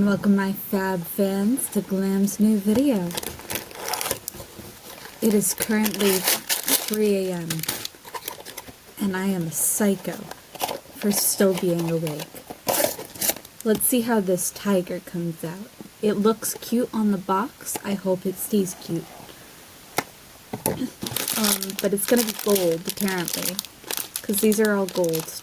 and welcome my fab fans to Glam's new video. It is currently 3 a.m. and I am a psycho for still being awake. Let's see how this tiger comes out. It looks cute on the box. I hope it stays cute. But it's gonna be gold apparently, because these are all gold.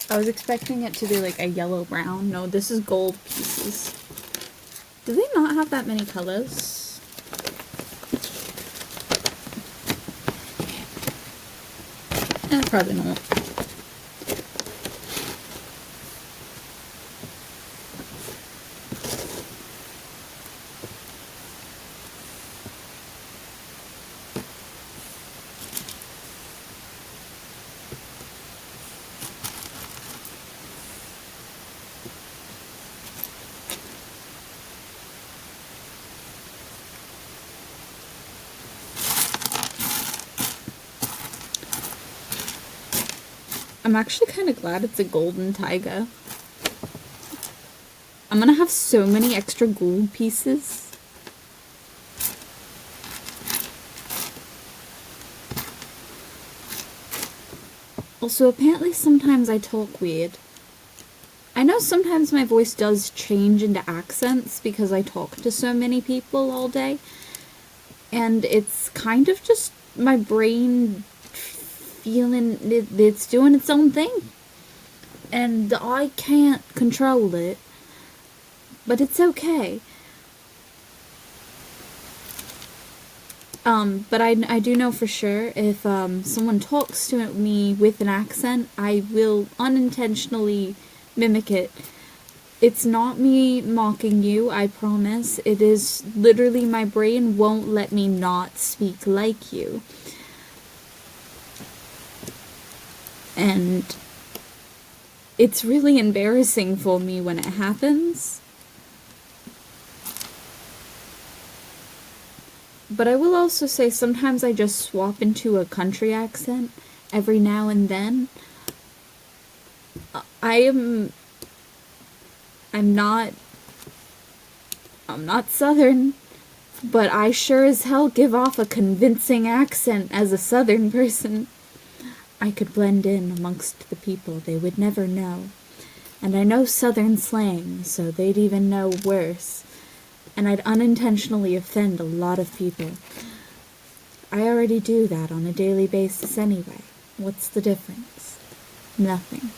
I was expecting it to be like a yellow-brown. No, this is gold pieces. Do they not have that many colors? Probably not. I'm actually kind of glad it's a golden tiger. I'm gonna have so many extra gold pieces. Also, apparently sometimes I talk weird. I know sometimes my voice does change into accents because I talk to so many people all day. And it's kind of just my brain feeling it's doing its own thing, and I can't control it, but it's okay. But I do know for sure if someone talks to me with an accent, I will unintentionally mimic it. It's not me mocking you, I promise. It is literally my brain won't let me not speak like you. And it's really embarrassing for me when it happens. But I will also say sometimes I just swap into a country accent every now and then. I'm not Southern, but I sure as hell give off a convincing accent as a Southern person. I could blend in amongst the people, they would never know. And I know Southern slang, so they'd even know worse. And I'd unintentionally offend a lot of people. I already do that on a daily basis anyway. What's the difference? Nothing.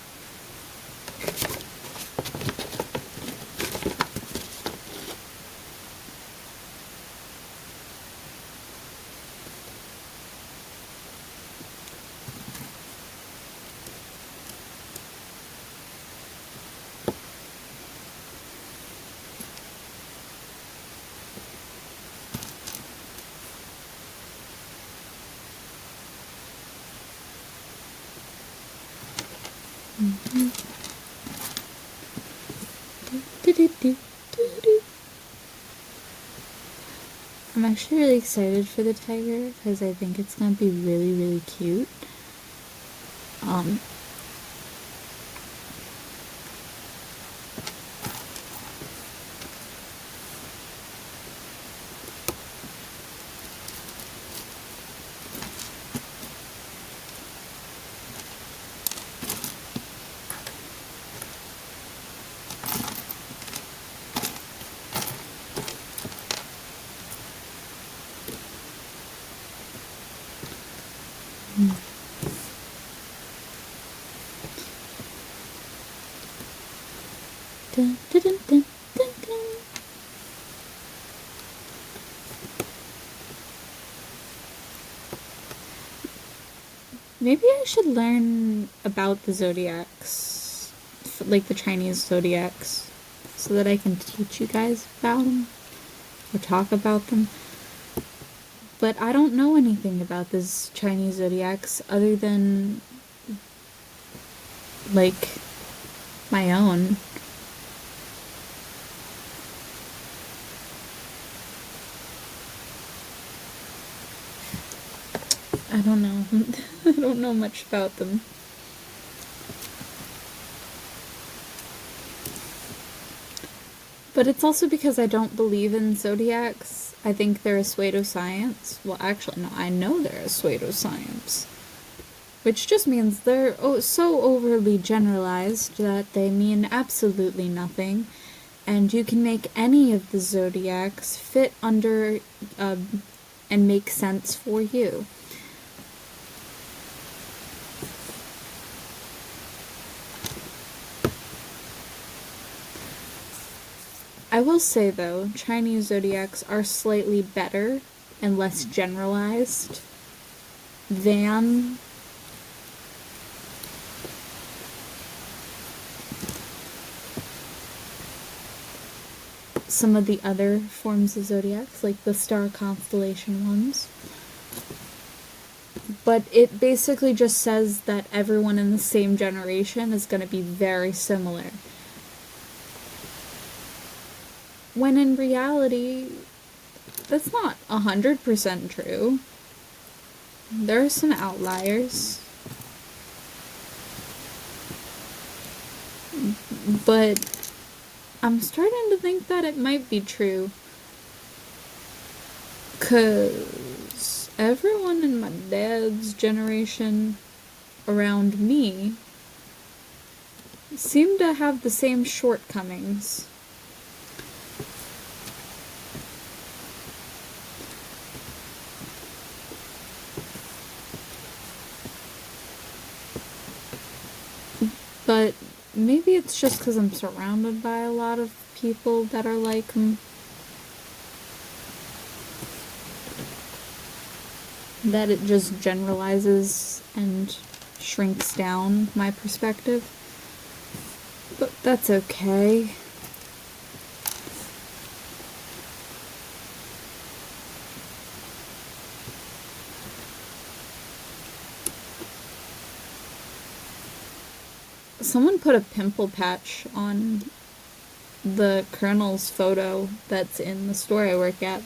I'm actually really excited for the tiger because I think it's going to be really, really cute. Dun, dun, dun, dun, dun, dun. Maybe I should learn about the zodiacs, like the Chinese zodiacs, so that I can teach you guys about them or talk about them. But I don't know anything about this Chinese zodiacs other than like my own. I don't know. I don't know much about them. But it's also because I don't believe in zodiacs. I think they're a pseudoscience. Well, actually, no, I know they're a pseudoscience. Which just means they're so overly generalized that they mean absolutely nothing. And you can make any of the zodiacs fit under and make sense for you. I will say, though, Chinese zodiacs are slightly better and less generalized than some of the other forms of zodiacs, like the star constellation ones. But it basically just says that everyone in the same generation is going to be very similar. When in reality, that's not 100% true. There are some outliers. But I'm starting to think that it might be true. 'Cause everyone in my dad's generation around me seemed to have the same shortcomings. But maybe it's just because I'm surrounded by a lot of people that are like me. That it just generalizes and shrinks down my perspective. But that's okay. Someone put a pimple patch on the Colonel's photo that's in the store I work at.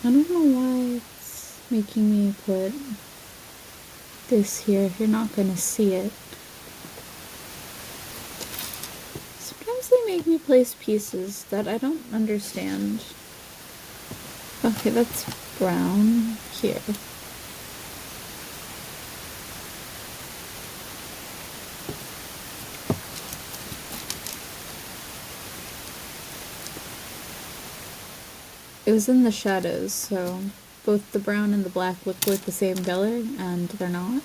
I don't know why it's making me put this here. You're not gonna see it. Sometimes they make me place pieces that I don't understand. Okay, that's brown here. It was in the shadows, so both the brown and the black look like the same color, and they're not.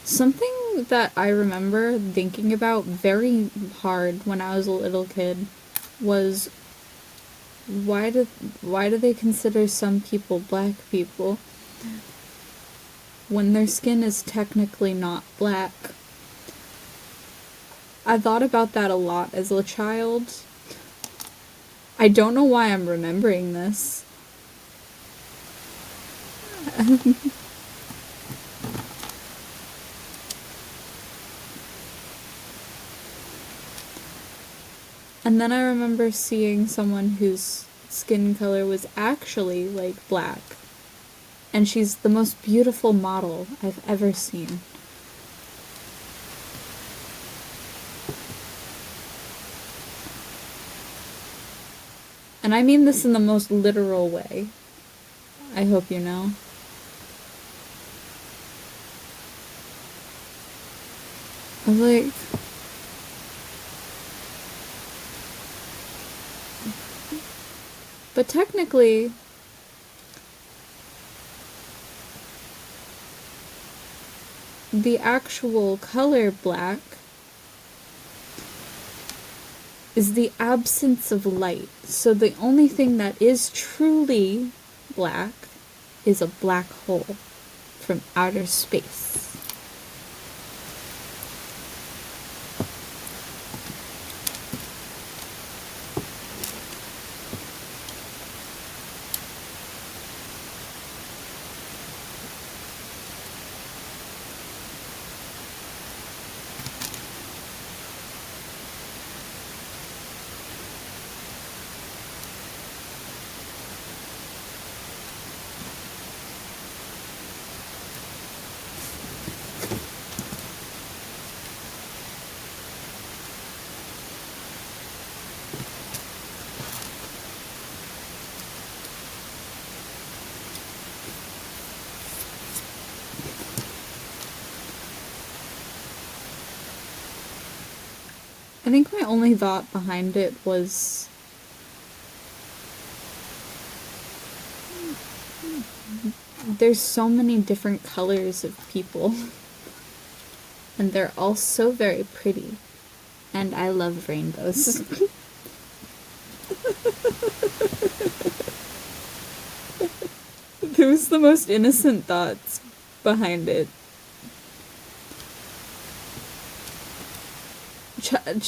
Something that I remember thinking about very hard when I was a little kid was why do they consider some people black people when their skin is technically not black? I thought about that a lot as a child, I don't know why I'm remembering this. And then I remember seeing someone whose skin color was actually, like, black. And she's the most beautiful model I've ever seen. And I mean this in the most literal way. I hope you know. I'm like... But technically, the actual color black is the absence of light. So the only thing that is truly black is a black hole from outer space. I think my only thought behind it was there's so many different colors of people and they're all so very pretty, and I love rainbows. There was the most innocent thoughts behind it.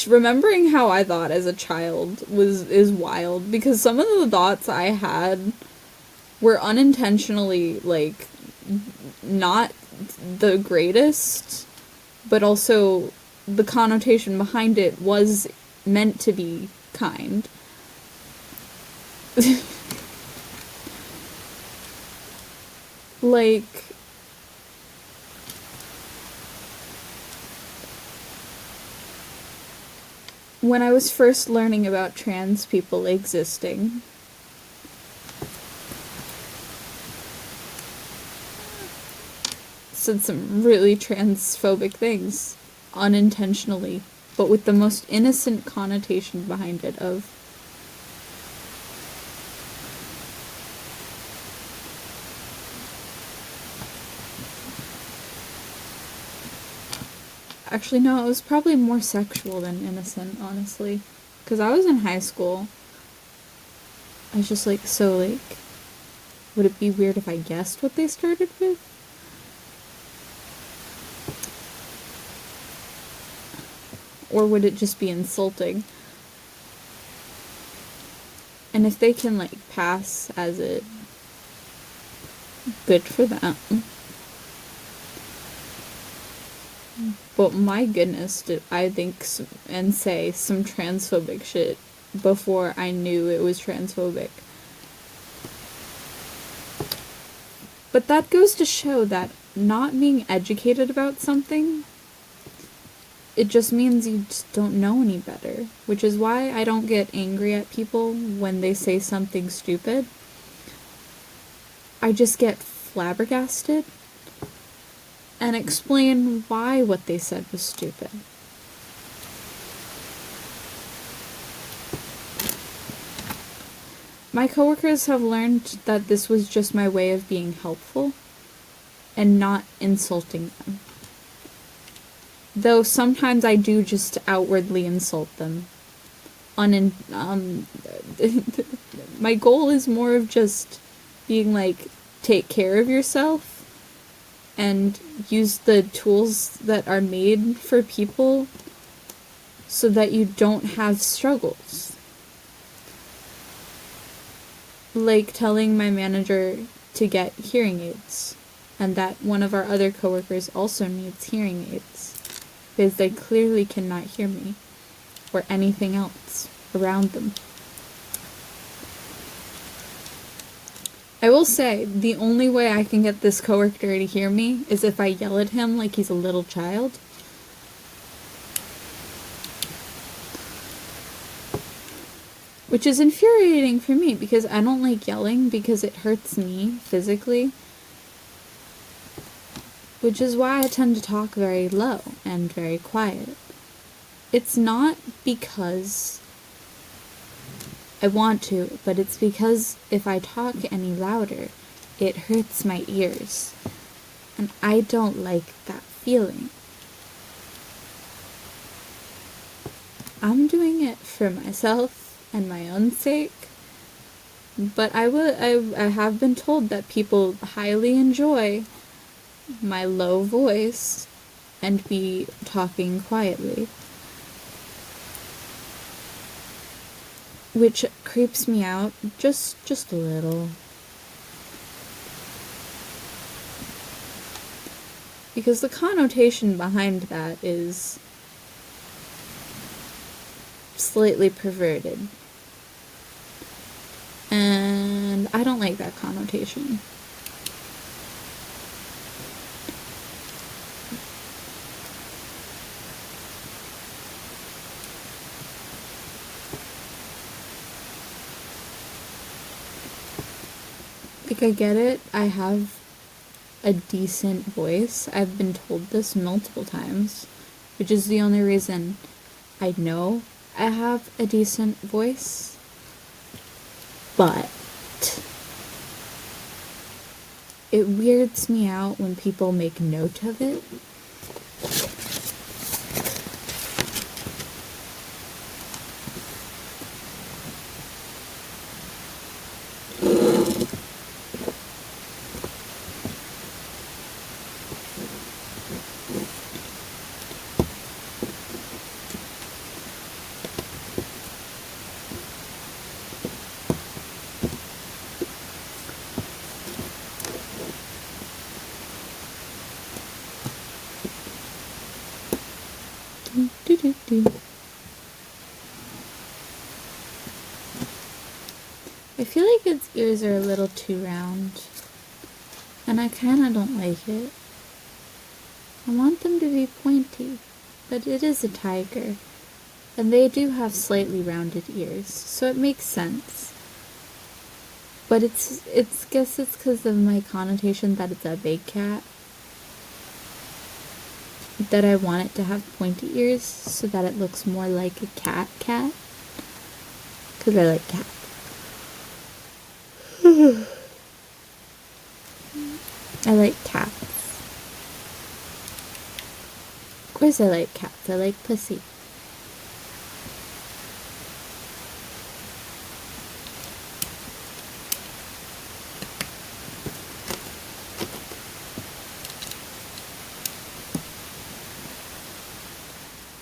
Remembering how I thought as a child is wild, because some of the thoughts I had were unintentionally, like, not the greatest, but also the connotation behind it was meant to be kind. Like, when I was first learning about trans people existing, said some really transphobic things, unintentionally, but with the most innocent connotation behind it of, actually, no, it was probably more sexual than innocent, honestly. Because I was in high school. I was just like, so, like, would it be weird if I guessed what they started with? Or would it just be insulting? And if they can, like, pass as it, good for them. But my goodness, did I think and say some transphobic shit before I knew it was transphobic. But that goes to show that not being educated about something, it just means you just don't know any better. Which is why I don't get angry at people when they say something stupid. I just get flabbergasted and explain why what they said was stupid. My coworkers have learned that this was just my way of being helpful and not insulting them. Though sometimes I do just outwardly insult them. My goal is more of just being like, take care of yourself and use the tools that are made for people so that you don't have struggles. like telling my manager to get hearing aids, and that one of our other coworkers also needs hearing aids, because they clearly cannot hear me or anything else around them. I will say, the only way I can get this coworker to hear me is if I yell at him like he's a little child. Which is infuriating for me, because I don't like yelling because it hurts me physically. Which is why I tend to talk very low and very quiet. It's not because I want to, but it's because if I talk any louder, it hurts my ears. And I don't like that feeling. I'm doing it for myself and my own sake, but I have been told that people highly enjoy my low voice and me talking quietly, which creeps me out just a little, because the connotation behind that is slightly perverted. And I don't like that connotation. Like, I get it. I have a decent voice. I've been told this multiple times, which is the only reason I know I have a decent voice. But it weirds me out when people make note of it. I feel like its ears are a little too round, and I kinda don't like it. I want them to be pointy, but it is a tiger, and they do have slightly rounded ears, so it makes sense. But guess it's because of my connotation that it's a big cat, that I want it to have pointy ears so that it looks more like a cat, because I like cats. I like cats. Of course I like cats. I like pussy.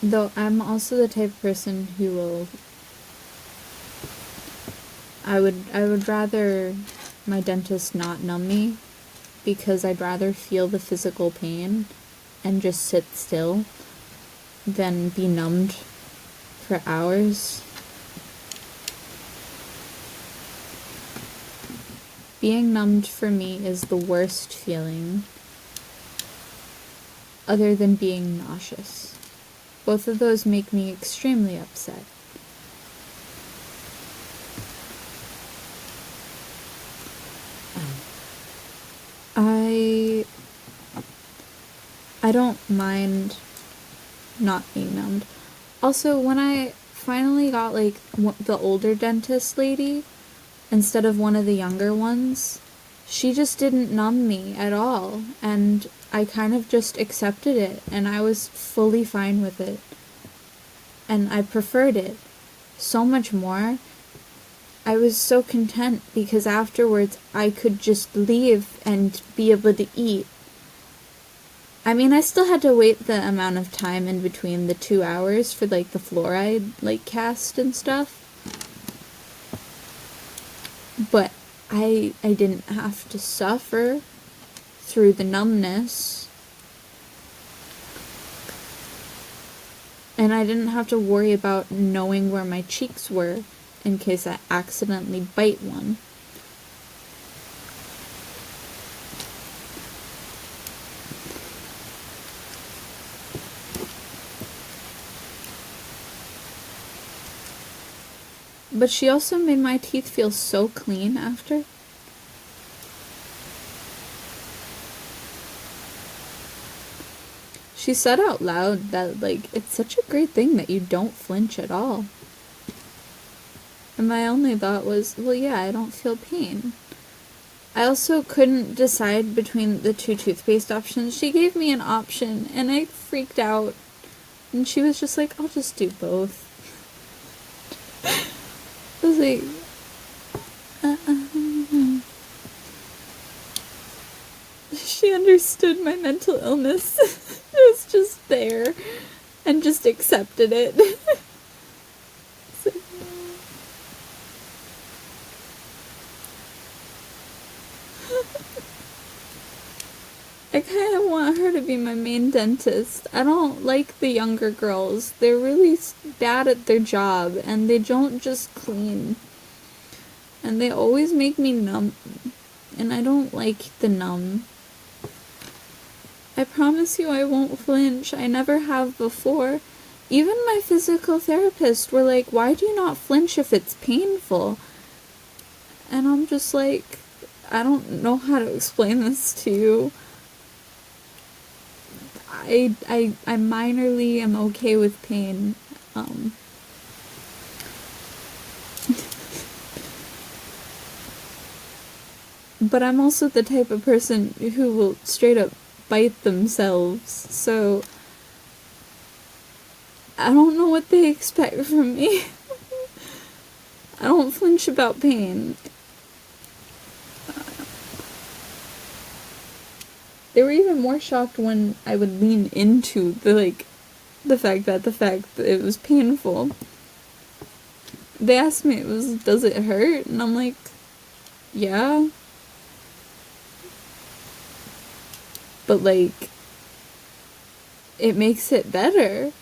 Though I'm also the type of person who will... I would rather my dentist not numb me, because I'd rather feel the physical pain and just sit still than be numbed for hours. Being numbed for me is the worst feeling, other than being nauseous. Both of those make me extremely upset. I don't mind not being numbed. Also, when I finally got, like, the older dentist lady, instead of one of the younger ones, she just didn't numb me at all, and I kind of just accepted it, and I was fully fine with it. And I preferred it so much more. I was so content, because afterwards I could just leave and be able to eat. I mean, I still had to wait the amount of time in between the 2 hours for, like, the fluoride, like, cast and stuff. But I didn't have to suffer through the numbness. And I didn't have to worry about knowing where my cheeks were in case I accidentally bite one. But she also made my teeth feel so clean after. She said out loud that, like, it's such a great thing that you don't flinch at all. And my only thought was, well, yeah, I don't feel pain. I also couldn't decide between the two toothpaste options. She gave me an option, and I freaked out. And she was just like, I'll just do both. I was like, She understood my mental illness. It was just there and just accepted it. So, I kind of want her to be my main dentist. I don't like the younger girls. They're really bad at their job, and they don't just clean. And they always make me numb, and I don't like the numb. I promise you I won't flinch. I never have before. Even my physical therapist were like, why do you not flinch if it's painful? And I'm just like, I don't know how to explain this to you. I minorly am okay with pain. But I'm also the type of person who will straight up bite themselves, so I don't know what they expect from me. I don't flinch about pain. They were even more shocked when I would lean into the fact that it was painful. They asked me, does it hurt? And I'm like, yeah. But, like, it makes it better.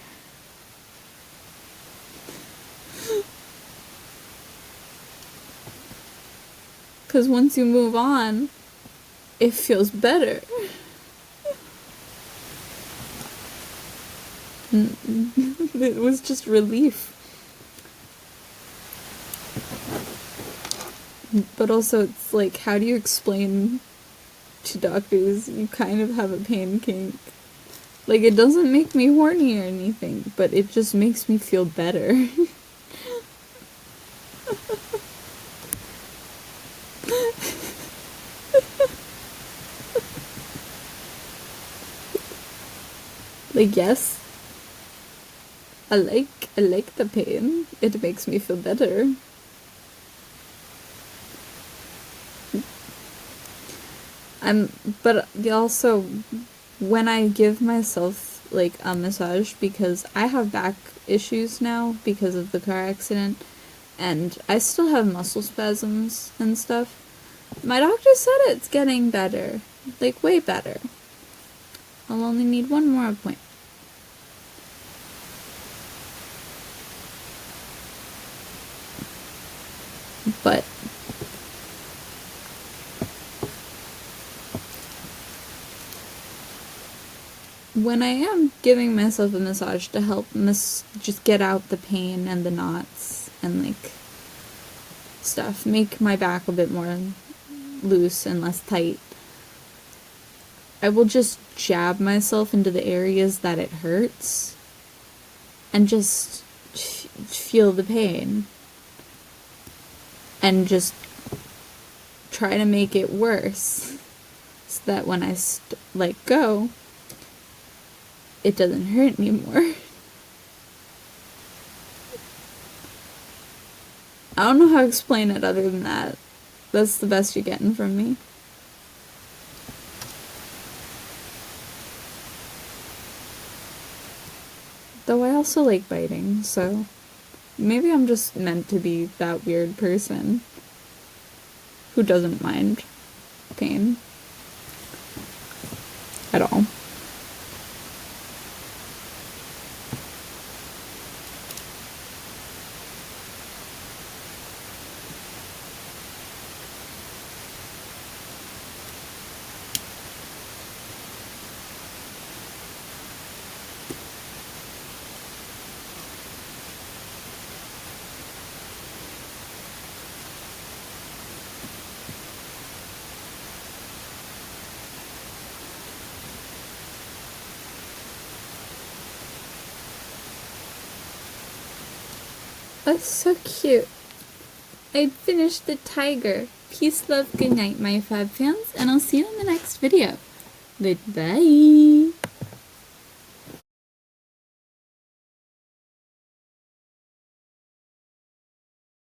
Because once you move on, it feels better. It was just relief. But also, it's like, how do you explain to doctors you kind of have a pain kink? Like, it doesn't make me horny or anything, but it just makes me feel better. Like, yes, I like the pain. It makes me feel better. But also, when I give myself, like, a massage, because I have back issues now because of the car accident, and I still have muscle spasms and stuff, my doctor said it's getting better. Like, way better. I'll only need one more appointment. But when I am giving myself a massage to help just get out the pain and the knots and, like, stuff, make my back a bit more loose and less tight, I will just jab myself into the areas that it hurts and just feel the pain and just try to make it worse so that when I let go, it doesn't hurt anymore. I don't know how to explain it other than that. That's the best you're getting from me. Though I also like biting, so maybe I'm just meant to be that weird person. who doesn't mind pain at all. Oh, so cute. I finished the tiger. Peace, love, good night, my fab fans, and I'll see you in the next video. Goodbye.